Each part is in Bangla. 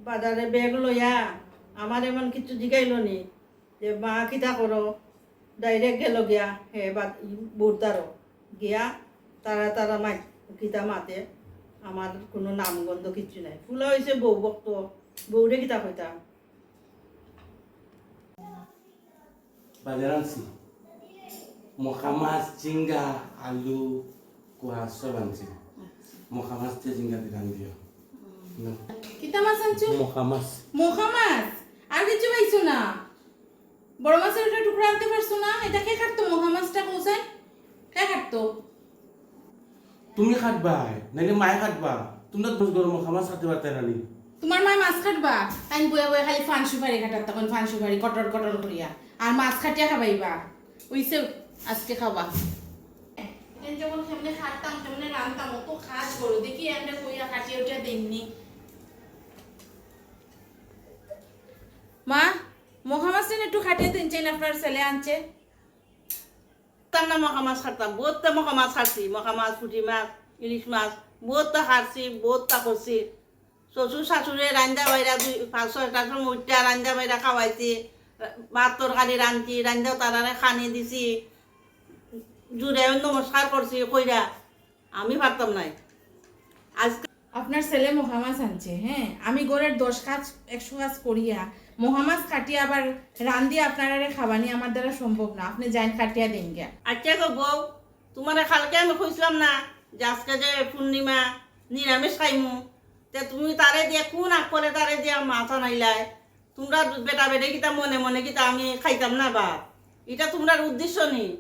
বাজারে ব্যাগ লইয়া আমার এমন কিছু জিগাইল নি যে মা কিতা করো, ডাইরেক্ট গেল গিয়া হে বুড়তারও গিয়া তারা তারা কিতা মাতে, আমার কোনো নামগন্ধ কিছু নাই। ফুলা হয়েছে বউ বক্ত, বউরে কিতা কইতাম। বাজার আনছি মখা মাছ, ঝিঙ্গা, আলু, কুয়া সব আনছি। মখা মাছ দিয়ে ঝিঙ্গা দিয়ে রান দিও। কিতা মাছ আনছো? মখা মাছ। মখা মাছ? আর কিছু পাইছো না? বড় মাছের একটা টুকরা আনতে পারছো না? এটা কে কাটতো মখা মাছটা কোথায়? কে কাটতো? তুমি খাটবা নাকি মায়ে খাটবা? তোমরা দোষ করো, মখা মাছ খাতে পারতে না নি? তোমার মায় মাছ কাটবা? তাই বয়া বয়া খালি ফান সুপারি কাটার, তখন ফান সুপারি কটর কটর করিয়া আর মাছ খাটিয়া খাবাইবা। ওইসে আজকে খাবা। যেমন কেমনে খাটতাম কেমনে রান্তাম, অত কাজ করো দেখি এমনি কইয়া কাটিয়ে ওটা দেননি। মা মখা মাছ একটু খাটিয়ে দিন চাই, আপনার ছেলে আনছে। না মখা মাছ খাটতাম, বহুতটা মখা মাছ খাটছি, মখা মাছ, পুঁটি মাছ, ইলিশ মাছ বহুতটা খাটছি, বহুতটা করছি। শ্বশুর শাশুড়ে রান্দা বাইরা 5-6টার সময় উঠটা রান্দা বাইরা খাওয়াইছি, ভাত তরকারি রান্ধছি, রান্দাও তারারে খানি দিছি, জুড়ে নমস্কার করছি কইরা। আমি পারতাম নাই। আজকে আপনার ছেলে মহা মাছ আনছে, হ্যাঁ আমি ঘরের 10 কাজ 100 কাজ করিয়া মহা মাছ কাটিয়া আবার রান্দিয়া আপনারা খাবানি আমার দ্বারা সম্ভব না। আপনি যাইন কাটিয়া দিন গিয়া। আচ্ছা গো বউ, তোমার কালকে আমি কইছিলাম না যে আজকে যে পূর্ণিমা নিরামিষ খাইমু, তে তুমি তারে দিয়ে কোন আগ করে তারে দিয়ে মাছ আনাইলাই? তোমরা বেটা বেটে কিতা মনে মনে কিতা আমি খাইতাম না বা? এটা তোমার উদ্দেশ্য নেই।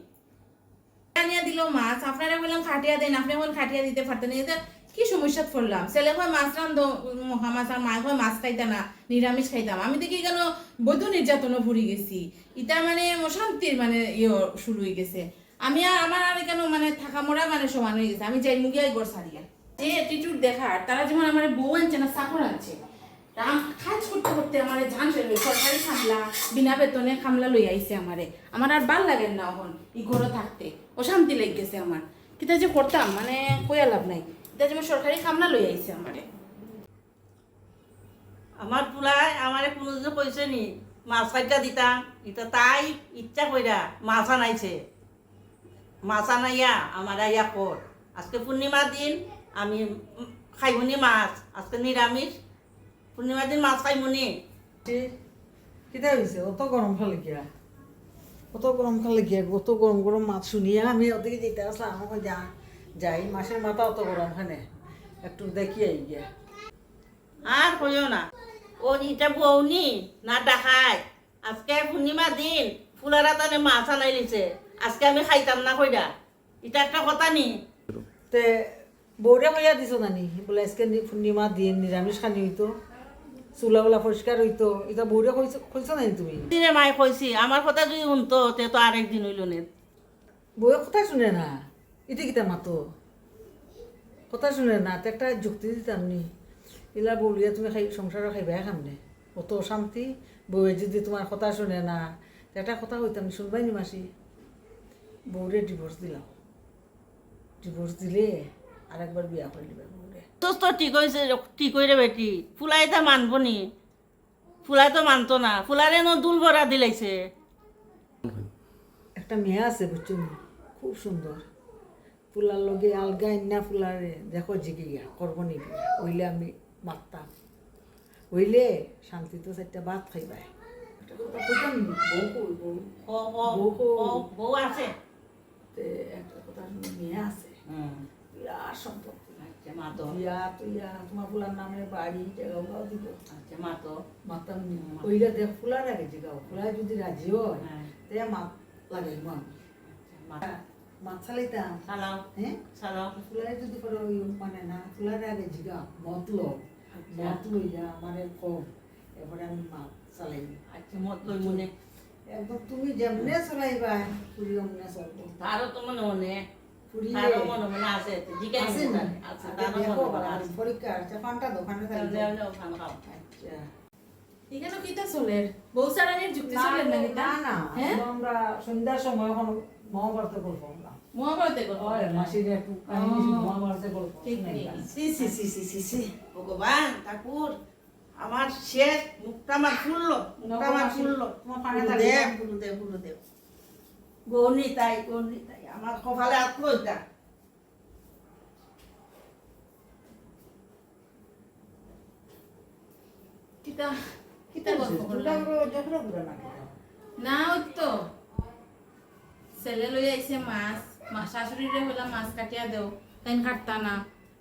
আনিয়া দিল মাছ, আপনারা বললাম খাটিয়া দেন, আপনি এখন খাটিয়া দিতে পারতেন না। এটা কি সমস্যা পড়লাম? ছেলে হয় মাছ রান্ধ মহা মাছ, আর মায় হয় মাছ খাইতা না, নিরামিষ খাইতাম। আমি দেখি কেন বৈধ নির্যাতনও ভুরি গেছি। এটা মানে শান্তির মানে শুরু হয়ে গেছে। আমি আর আমার আর কেন মানে থাকা মরা মানে সমান হয়ে গেছে। আমি যাই মুগিয়াই গড় সারিয়া যে অ্যাটিটিউড দেখার, তারা যেমন আমার বউ আনছে না চাকর আনছে, কাজ করতে করতে আমার জান ফেলবে। সরকারি খামলা বিনা বেতনে খামলা লই আইছে আমারে। আমার আর ভাল লাগে না এখন এই ঘরে থাকতে, অশান্তি লেগে গেছে আমার। কিতা যে করতাম মানে কইয়া লাভ নাই। এটা যেমন সরকারি খামলা লই আইছে আমারে। আমার পুলাই আমারে কোনো দিন কইছে নি মাছ খাইটা দিতাম, এটা তাই ইচ্ছা কইরা মাছ আনাইছে। মাছ আনাইয়া আমার আইয়া কর, আজকে পূর্ণিমার দিন আমি খাইমুনি মাছ, আজকে নিরামিষ, পূর্ণিমার দিন মাছ খাইমুনি। কিতা হয়েছে? অত গরম খালে গিয়া, অত গরম খালে গিয়া, অত গরম গরম মাছ শুনিয়া আমি ওদিকে যেতে আসলাম। আমাকে যাই মাছের মাথা অত গরম খানে একটু দেখি আই গিয়া। আর কইও না, ও এটা বউনি না ডাকাই। আজকে পূর্ণিমার দিন ফুলারা তানে মাছ আনাই লিছে, আজকে আমি খাইতাম না কইরা। এটা একটা কথা নি। তে বউরে কইয়া দিছ নানি বলে আজকে পূর্ণিমা দিন নিরামিষ খানি হইতো, চুলা উলা পরিষ্কার হইতো, এটা বউরে কইছ নানি তুমি? দিনে মাই কইছি, আমার কথা যদি শুনতো তে তো আরেকদিন হইল নে। বউয়ে কথা শুনে না, ইতি কিতা মাতো কথা শুনে না। তো একটা যুক্তি দিতাম নি, এলা বউলিয়া তুমি সংসারে খাইবাই খামনে, অত অশান্তি। বউয়ে যদি তোমার কথা শুনে না, একটা কথা কইতাম শুনবাই নি মাসি? বউরে ডিভোর্স দিলাম, ডিভোর্স দিলে আর একবার বিয়া করে দিবে বউরে। তো ঠিক হয়েছে, ঠিক হইরে বেটি। ফুলাই তো মানবো নি, ফুলাই তো মানতো না। ফুলারে ন দুল ভরা দিলাইছে। একটা মেয়ে আছে বুঝছো, খুব সুন্দর। ফুলার লগে আলগা ইন্না ফুলারে দেখো জিগিয়া করবো নি বিয়া, হইলে আমি মারতাম, হইলে শান্তি তো চারটা ভাত খাইবাই। একটা কথা কইতাম নি, বউ আছে, একটা কথা শুনে মেয়ে আছে বিরাট সম্পত্তি। মাতো বিয়া তুইয়া তোমার ফুলার নামে বাড়ি জায়গাও গাও দিব। আচ্ছা মাতো মারতাম নি, ওইটা দেখ ফুলার আগে জিগাও, ফুলার যদি রাজি হয় হ্যাঁ। তে মাত লাগাইবো আমি, মাত চালাইতাম। চালাও হ্যাঁ চালাও। ফুলারে যদি করে ওই মানে না, ফুলারে আগে জিগা মতলো, মত লইয়া আমারে কম, এরপরে আমি মাত চালাইব। আচ্ছা মত লই মনে, একদম তুমি যেমনে চলাইবা পুরি অমনে চলবো। তারও তো মনে মনে, পুরি তারও মনে মনে আছে, জিজ্ঞাসা আছে না? আছে, আগে তারও দেখো মনে মনে আছে। পরীক্ষা আছে, পান্তা দোকানে থাকবে। খাও। আচ্ছা এখানে কিতা চলে? বউ সারানির যুক্তি চলে না কিতা? না না, হ্যাঁ আমরা সন্ধ্যার সময় এখন মহাভারতে গল্প আমরা মহাভারতে গল্প। মাসির একটু কাহিনী মহাভারতে গল্প ঠিক শুনাইবা। ঠিক। সি সি সি সি সি সি ভগবান ঠাকুর, আমার শেষ মুখটা আমার ফুললো, মুখটা আমার ফুললো। তোমার পানে ফুলো থাকবে। দেব, ফুলো দেব, ফুলো দেব। গৌরী তাই, গৌরী তাই। আমার কপালে আত্মা এটা। কিতা কিতা গল্প তোমরা করলাম ঝগড়া করে না কেন? না ওই তো ছেলে লই আইছে শাশুড়িরে বললাম মাছ কাটিয়া দেও তাই কাটতা না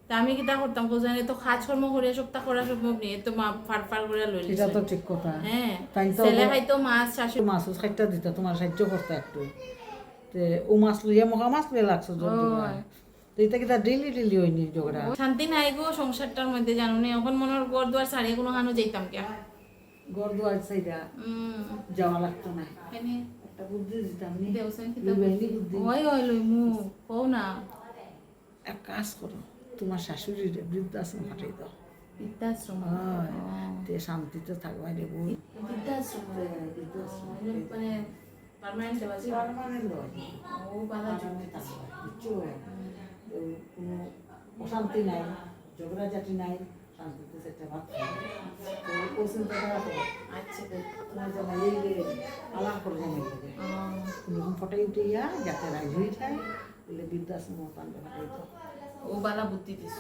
তা আমি কিতা করতাম কোজানে তো কাজ কর্ম করিয়া সপ্তাহ করা সম্ভব নেই তো মা ফার করে লই এটা তো ঠিক কথা। হ্যাঁ তাই তো ছেলে খাইতো মাছ শাশুড়ি মাছ খাইতে দিত তোমার সাহায্য করতে একটু তে ও মাছ লইয়া মোকা মাছ লইয়া লাগছো ওই। তো এটা কি ডেলি হয়নি ঝগড়া? শান্তি নাই গো সংসারটার মধ্যে জানো নি এখন মনের ঘর দুয়ার ছাড়িয়ে কোনো হানো যাইতাম কে ঘর দুয়ার সাইডা যাওয়া লাগতো না। এনে একটা বুদ্ধি দিতাম নি দেওছেন কি লইবাইনি বুদ্ধি। ওই ওই লই মু কও না এক কাজ করো, তোমার শাশুড়ির বৃদ্ধাশ্রম পাঠাই দাও। বৃদ্ধাশ্রম হয় তে শান্তিতে থাকবাই রে বই। বৃদ্ধাশ্রম বৃদ্ধাশ্রম মানে পার্মানেন্ট দেওয়া আছে পার্মানেন্ট নয়, ও বাধা পার্মানেন্ট থাকবা, বুঝছো? তো কোনো অশান্তি নাই, ঝগড়া ঝাঁটি নাই, শান্তিতে সেটা ভাত খাবে। তো ও চিন্তাটা রাখো, আচ্ছা তোমার জামাই এই রে আলাপ করে জামাই লাগে এরকম ফটাই উঠিয়া যাতে রাজি হয়ে যায় বলে বৃদ্ধাশ্রম পান্ডে ফাটাই তো। ও বালা বুদ্ধি দিছ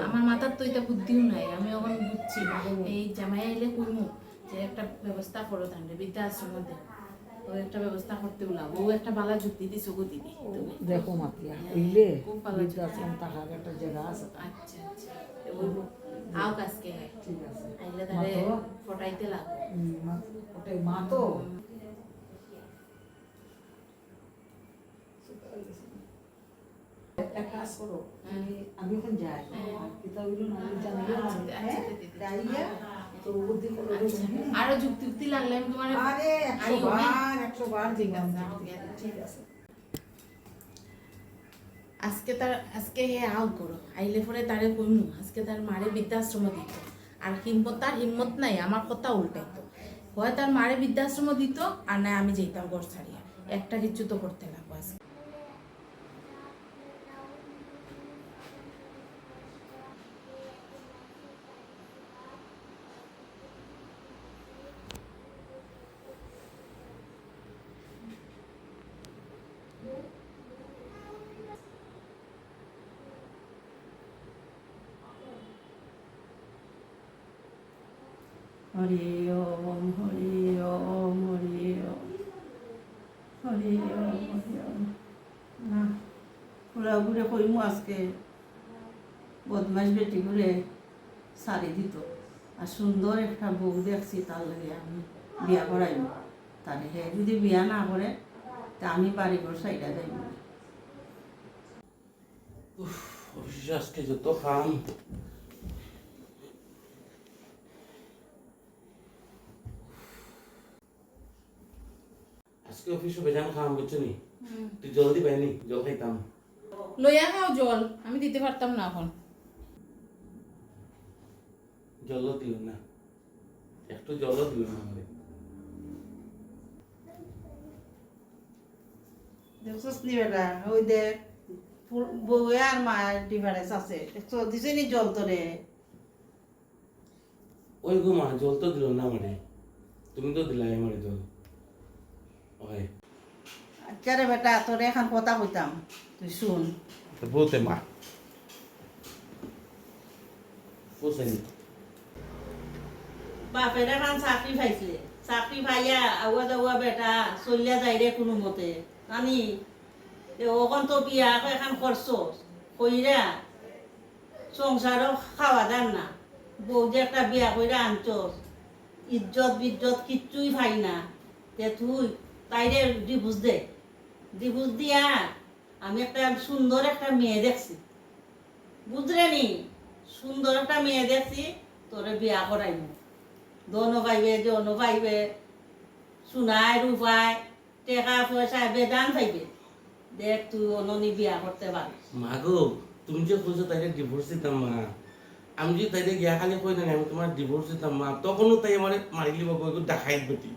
আমার মাথার তো এটা বুদ্ধিও নাই আমি এখন বুঝছি এই জামাই আইলে কইমু যে একটা ব্যবস্থা করো তাহলে বৃদ্ধাশ্রম দে ও একটা ব্যবস্থা করতে উলাম ও একটা বালা যুক্তি দিছ গো দিদি তুমি দেখো মাতিয়া ওইলে খুব ভালো বৃদ্ধাশ্রম থাকার একটা জায়গা আছে। আচ্ছা আচ্ছা ওই আও কাজকে ঠিক আছে আইলে তাহলে মাতো? ফটাইতে লাগো ওটাই মা তো এক কাজ করো, আমি এখন যাই কিতাবগুলো না জানাইও না, হ্যাঁ যাইয়া তো বুদ্ধি করে আরো যুক্তি যুক্তি লাগলে আমি তোমার আরে 100 বার ঠিক আছে ঠিক আছে। আজকে হে আউ করো আইলে পরে তারে কইমু আজকে তার মারে বৃদ্ধাশ্রম দিত আর তার হিম্মত নাই আমার কথা উল্টাইতো হয় তার মারে বৃদ্ধাশ্রম দিত আর না আমি যেতাম ঘর ছাড়িয়া একটা কিছু তো করতে লাগবো আজকে হরি ওম হরি ওম হরি ওম হরি ওম হরি ওম। না ঘুরা ঘুরে কইমু আজকে বদমাইশ বেটি ঘুরে সারি দিত আর সুন্দর একটা বউ দেখছি তার লাগে আমি বিয়া করাইব তাহলে হে যদি বিয়া না করে তা আমি বাড়ি ঘর সাইডা যাইব। অফিসে আজকে যত কাম আজকে অফিসে বেজান কাম বুঝছো নি তুই জলদি পাইনি জল খাইতাম লইয়া খাও জল আমি দিতে পারতাম না এখন জলও দিও না একটু জলও দিও না আমাদের দেখছস নি বেটা ওই দেখ বউয়ে আর মায়ের ডিফারেন্স আছে দেখছো দিছে নি জল তোরে। ওই গো মা জল তো দিল না আমারে তুমি তো দিলাই আমারে জল ওই আচ্ছা রে বেটা তোরে এখন কথা কইতাম তুই শুন। তো বলতে মা বুঝছেন বাপের এখন চাকরি পাইছে চাকরি পাইয়া আগুয়া দাগুয়া বেটা চলিয়া যাই রে কোনো মতে জানি ওখন তো বিয়া এখন করছো কইরা সংসারও খাওয়া দান না বউ যে একটা বিয়া কইরা আনছস ইজ্জত বিজ্জত কিচ্ছুই পাই না তে তুই তাইরে ডিভোর্স দে ডিভোর্স দিয়া আমি একটা সুন্দর একটা মেয়ে দেখছি বুঝলে নি সুন্দর একটা মেয়ে দেখছি তোরে বিয়া করাইব দোনো পাইবে জনো পাইবে সোনায় রূপায় টাকা পয়সা বেদান পাইবে দেখ তুই অননি বিয়া করতে পারিস। মা গো তুমি যে বলছো তাইকে ডিভোর্স দিতাম মা আমি যদি তাইকে গিয়া খালি কই না আমি তোমার ডিভোর্স দিতাম মা তখনও তাই আমার মারিলি বাবু একটু দেখাই বেটি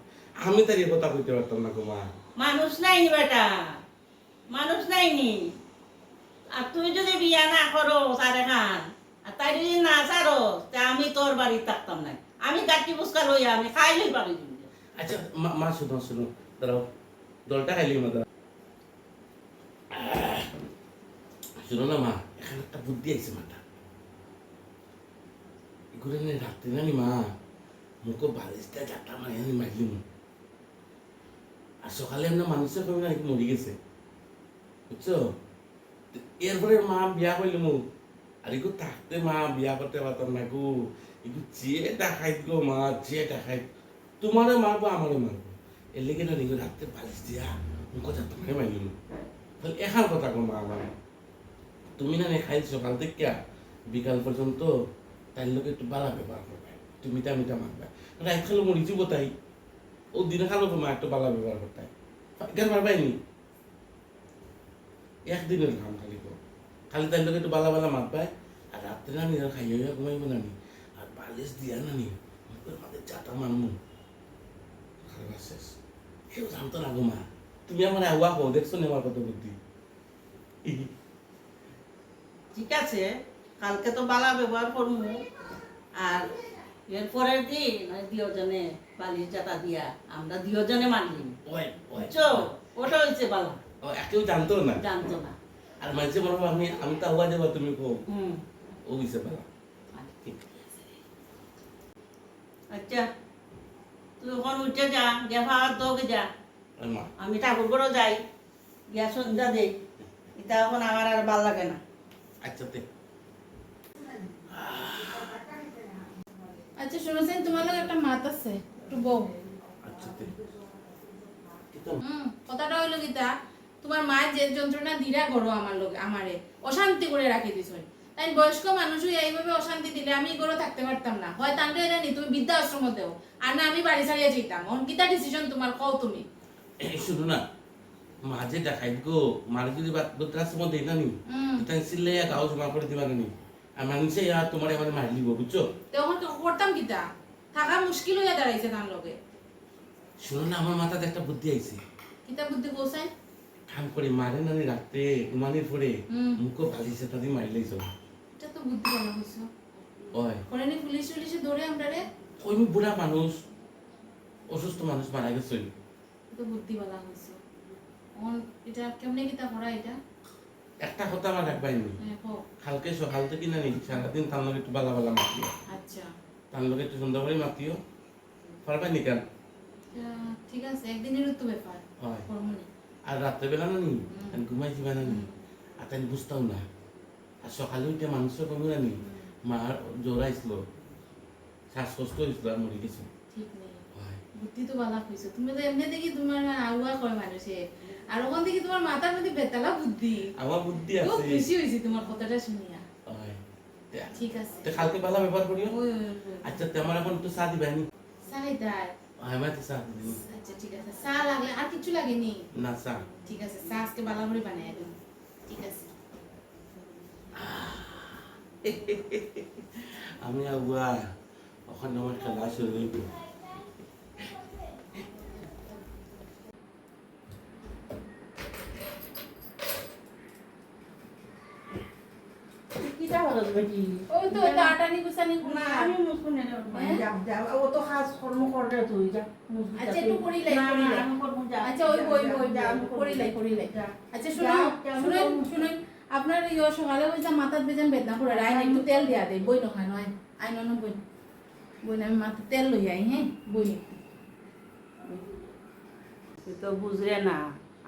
আমি তাই এ কথা কইতে পারতাম না গো মা মানুষ নাই নি বেটা মানুষ নাই নি আর তুই যদি বিয়া না করো তারে খান আর তাই যদি না ছাড়ো তা আমি তোর বাড়ি থাকতাম না আমি গাঠি পুস্কা লই আমি খাই লই পারি আচ্ছা মা শুনো শুনো দাঁড়াও দলটা খাইলি মা দাঁড়াও শুনো না মা এখানে একটা বুদ্ধি আছে মাটা এগুলো রাত্রে নানি মা মুখো বালিশটা চারটা মারি মারলিম আর সকালে আমরা মানুষের কমে নাকি মরি গেছে বুঝছো এরপরে মা বিয়া করলি মোক আর এগুলো থাকতে মা বিয়া করতে পারতাম না গো এগুলো যে দেখাইত গো মা যে দেখাইত তোমারে মারবো আমারে মারবো এর লেগে না নিগো রাত্রে বালিশ দিয়া মুখো চারটা মারি মারলিম তাহলে এখান কথা কো মা আমার তুমি না খাই সকাল থেকে বিকাল পর্যন্ত তাই লোক একটু বালা ব্যবহার করবে একটু মিঠা মিঠা মাখবে রাত খালো মরি যাব তাই ও দিনে খালো তোমার একটু বালা ব্যবহার করতে কেন মারবাইনি একদিনের কাম খালি তো খালি তাই লোক একটু বালা বালা মাখবাই আর রাত্রে না নিজের খাইয়া ঘুমাইব না নি আর বালিশ দিয়া না নি মুখের মাঝে চাটা মারমু খারাপ শেষ কেউ জানতো না গো মা তুমি আমার আগুয়া হো দেখছো নি আমার কত বুদ্ধি ঠিক আছে কালকে তো বালা ব্যবহার করবো আর এর পরের দিন দিওজনে বালিশ জাতা দিয়া আমরা দিওজনে মারলিম ওই ওই বুঝছো ওটা হয়েছে বালা ও কেউ জানতো না জানতো না আর মাঝে মনে হয় আমি তো আগুয়া যাবো তুমি কো হুম ও হইছে বালা আচ্ছা তুই ওখানে উঠে যা গিয়া ভাত দোকে যা ওই মা আমি ঠাকুর ঘরও যাই গিয়া সন্ধ্যা দেই এটা এখন আমার আর ভাল লাগে না আচ্ছা তে আচ্ছা শুনেছেন তোমার লগে একটা মাত আছে একটু বউ আচ্ছা তে কথাটা হইলো গীতা তোমার মা যে যন্ত্রণা দিরা করো আমার লগে আমারে অশান্তি করে রাখি দিছ তাই বয়স্ক মানুষই এইভাবে অশান্তি দিলে আমি ঘরে থাকতে পারতাম না হয় তান্ডে এরা নি তুমি বৃদ্ধা আশ্রম দেও আর না আমি বাড়ি ছাড়িয়ে যেতাম অন গীতা ডিসিশন তোমার কও তুমি এই শুনো না মাঝে দেখাই গো মার যদি বাতরাস মধ্যে না নি তাই সিলে গাও জমা করে দিবা নি আর মানুষে আর তোমার এবারে মার লিব বুঝছো তখন করতাম গীতা থাকা মুশকিল হইয়া দাঁড়াইছে তার লগে শুনো না আমার মাথাতে একটা বুদ্ধি আইছে গীতা বুদ্ধি কোসাই কাম করে মারে নানি রাখতে ঘুমানির পরে মুখো বালিশে তাদি মারিলেইছ এটা তো বুদ্ধি ভালো হইছো ওই করেনি পুলিশ পুলিশে ধরে আমরা রে ওই বুড়া মানুষ অসুস্থ মানুষ মারা গেছে তো বুদ্ধি ভালো হইছো অন এটা কেমনে গীতা পড়া এটা একটা কথা আমার রাখবাইনি দেখো কালকে সকাল থেকে না নি সারাদিন তার লগে একটু বালা বালা মাতিও আচ্ছা তার লগে একটু সুন্দর করে মাতিও পারবাইনি কেন ঠিক আছে একদিনের তো ব্যাপার হয় করমনি আর রাত্রেবেলা না নি আমি ঘুমাই যাবা না নি আর তাই বুঝতাম না আর সকালে উঠে মানুষের কমে না নি মার জ্বর আইছিল শ্বাসকষ্ট হয়েছিল আর মরে গেছে ঠিক নেই হয় বুদ্ধি তো ভালো হইছো তুমি তো এমনি দেখি তোমার আগুয়া কয় মানুষে আর ওখান থেকে তোমার মাথার মধ্যে বেতালা বুদ্ধি আমার বুদ্ধি খুব আছে খুশি হয়েছি তোমার কথাটা শুনিয়া হয় ঠিক আছে তো কালকে বেলা ব্যবহার করিও ওই আচ্ছা তো আমার এখন একটু চা দিবানি চাহিদার আমার তো চা দিবি আচ্ছা ঠিক আছে চা লাগলে আর কিছু লাগেনি না চা ঠিক আছে চা আজকে বালা করে বানাই দেব ঠিক আছে আমি আগুয়া ওখানে আমার খেলা শুরু হইব কিটা হলো বেটি ওই তো ওই আটানি কুসানি না আমি মুসকুনে যা ও তো কাজ কর্ম করে তুই যা আচ্ছা একটু করি লাই করি লাই আচ্ছা ওই বই বই করি লাই আচ্ছা শুনুন শুনুন আপনার ইয়ে সকালে ওই যে মাথার বেজান বেদনা করে আইন একটু তেল দিয়া দেয় বই নখায় নয় আইন ন বই বই না আমি মাথা তেল লই আই হ্যাঁ বই তুই তো বুঝরে না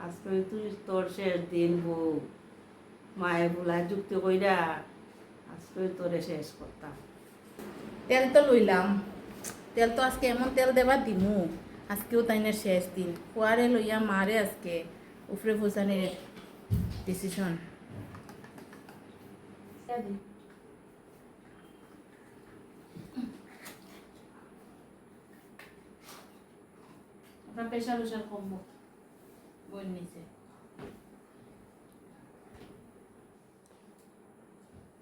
আজকে তুই তোর শেষ দিন বউ মায়ের বুলায় যুক্তি কইরা আজকে তোরে শেষ করতাম তেল তো লইলাম তেল তো আজকে এমন তেল দেবার দিমু আজকেও তাইনের শেষ দিন কুয়ারে লইয়া মারে আজকে উফরে ভোসানের ডিসিশন আপনার প্রেশার উষার কমবো বই নিচে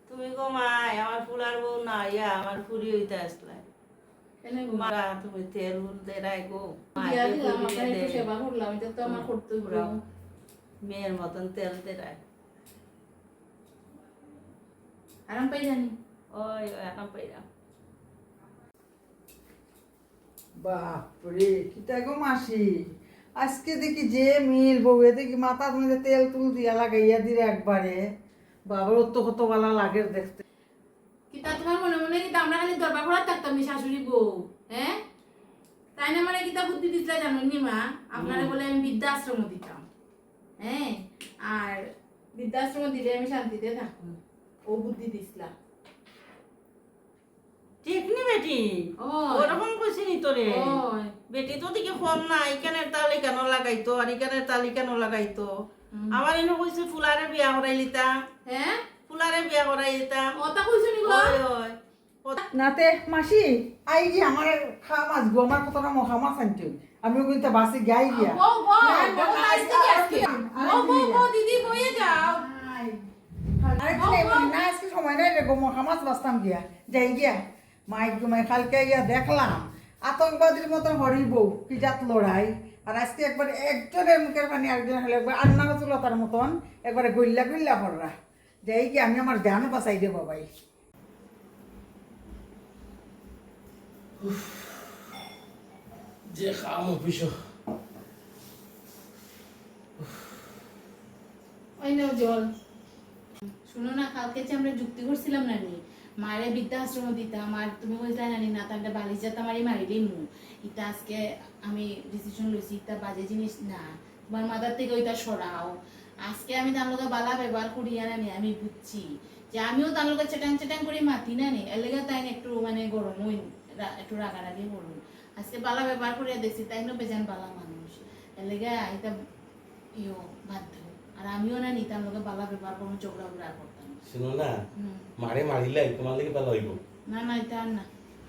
তুমি গো মাই আমার ফুলার বউ না ইয়া আমার ফুরি হইতে আসলে এনে মারা তুমি তেল দেরাই গো বিয়া দিলাম আপনার একটু সেবা করলাম এটা তো আমার করতেই হবে মেয়ের মতন তেল দেরাই আরাম পাই জানি ওই এখন পাইলাম বাপরে কিতা গো মাসি, আজকে দেখি যে মিল বউয়ে দেখি মাথার মধ্যে তেল তুল দিয়া লাগাইয়া দিলে একবারে, বাবার তো কত বালা লাগে দেখতে। কিতা তোমার মনে মনে কিতা আমরা খালি দরবার করার থাকতাম নি শাশুড়ি বউ, হ্যাঁ? তাই না মানে কিতা বুদ্ধি দিছিলা জানো নি মা? আপনারা বলে আমি বৃদ্ধাশ্রম দিতাম, হ্যাঁ? আর বৃদ্ধাশ্রম দিলে আমি শান্তিতে থাকবো, ও বুদ্ধি দিছিলা। ঠিক নি বেটি ওই। ওরকম কইছি নি তোরে ওই। বেটি তো দিকে কম না এখানের তালি কেন লাগাইতো আর এখানের তালি কেন লাগাইতো আমার এনে কইছে ফুলারে বিয়া করাই লিতা হ্যাঁ? ফুলারে বিয়া করাই লিতাম ওটা কইছো নি গো? ওই ওই নাতে মাসি আই গি আমার খা মাছ গো, আমার কতটা মহা মাছ আনতে আমি কিন্তু বাসে গাই গিয়া বউ বউ না, না, বউ না, আজকে কি আজকে? বউ বউ বউ দিদি বইয়ে যাও। আরে না আজকে সময় নাই রে গো, মহা মাছ বাঁচতাম গিয়া যাই গিয়া মাইক ঘুমাই কালকে গিয়া দেখলাম আতঙ্কবাদীর মতন হরিব কি জাত লড়াই, আর আজকে একবার একজনের মুখের পানি আরেকজন হলে একবার আন্না চুলতার মতন একবারে গল্লা গল্লা কররা যাই গিয়া আমি আমার ধ্যানও বাঁচাই দে বাবাই। যে খাম অফিস ওই নাও জল। শুনো না, কালকে যে আমরা যুক্তি করছিলাম না নি মারে বৃদ্ধাশ্রম দিতাম আর তুমি কইছিলা নানি না তাহলে বালিশ যাতে আমারই মারিলেই মু ইটা আজকে আমি ডিসিশন লইছি ইটা বাজে জিনিস না, তোমার মাথার থেকে ওইটা সরাও। আজকে আমি তার লোকে বালা ব্যবহার করি না নি, আমি বুঝছি যে আমিও তার লোকে চেটাং চেটাং করে মাতি না নি, এর লেগে তাই একটু মানে গরম হই একটু রাগারাগি করুন। আজকে বালা ব্যবহার করিয়া দেখছি তাই নো বেজান বালা মানুষ, এর লেগে এটা ইয়ো বাধ্য। আর আমিও না নিতাম লোকে বালা ব্যবহার করবো, ঝগড়া উড়া করতাম। শুনো না হুম। মারে মারিলাই তোমার লাগে ভালো হইব, না না এটা আর না,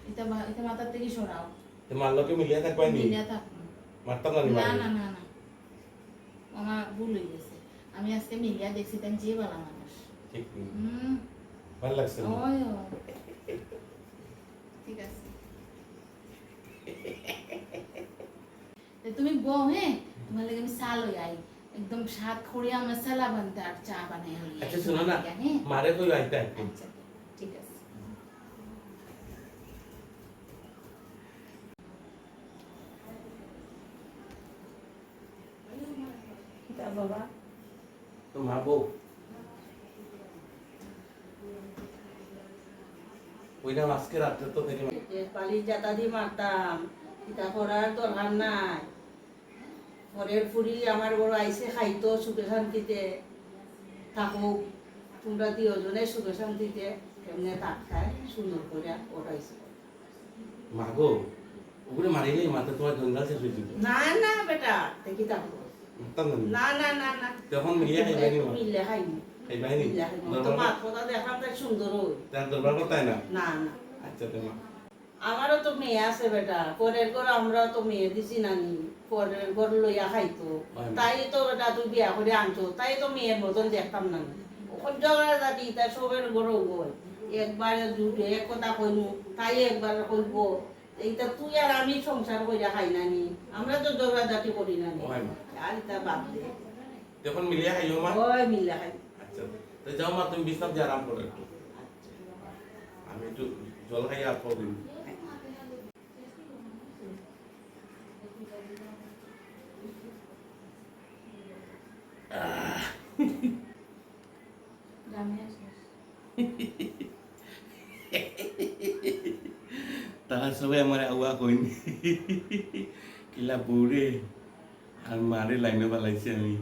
এটা এটা মাথার থেকে সরাও। তোমার লোকে মিলিয়া থাকবাই নি, মিলিয়া থাকুন। মারতাম না না মারে না না না, আমার ভুল হয়ে গেছে। আমি আজকে মিলিয়া দেখছি তাই যে বালা মানুষ। ঠিক নেই হুম। ভালো লাগছে না? ওই ও। ঠিক আছে। তা তুমি বউ, হ্যাঁ তোমার লাগে আমি চা লই আই, একদম স্বাদ খড়িয়া মশলা বানতে আর চা বানাই লই আই। আচ্ছা শোনো না হ্যাঁ মারে কই আইতা একটু আচ্ছা ঠিক আছে। বাবা তো মা বউ ওইটা আজকে রাত্রে তো দেখি পালি জাতা দিয়ে মারতাম এটা করার দরকার নাই। পরের ফুরি আমার বড় আইসে খাইতো সুখে শান্তিতে থাকুক, তোমরা দুজনে সুখে শান্তিতে এমনি থাকতায় সুন্দর করে ওরাইছে। মা গো ওগুলো মারিলে মাথা তোমার জঞ্জাল শেষ হয়ে যাবে। না না বেটা দেখি থাকবো মারতাম না না না না না তখন মিলিয়া খাইবাই নি মা মিললে খাইনি খাইবাই নি মিললে খাইনি তো মা কথা দেখাম তাই সুন্দর হই তার দরবার করতাই না। না না আচ্ছা তো মা আমারও তো মেয়ে আছে বেটা, পরের ঘর আমরাও তো মেয়ে দিছি নানি, পরের ঘর লইয়া খাইতো তাই তো বেটা তুই বিয়া করে আনছো তাই তো মেয়ের মতন দেখতাম না। ওখান ঝগড়া জাতি তাই সবের ঘরও গই একবার জুটে এক কথা কইনু তাই একবার কইব এইটা তুই আর আমি সংসার কইরা খাই নানি, আমরা তো ঝগড়া জাতি করি নানি। ওই মা আর এটা বাদ দে তখন মিলিয়া খাইও মা। ওই মিল্লা খাই। আচ্ছা তো যাও মা তুমি বিশ্রাম দিয়ে আরাম করো একটু, আমি একটু জল খাইয়া আর দিন। তারা সবাই আমার আগুয়া কইনি কিলা বউরে আর মারে লাইনে পালাইছে আমি।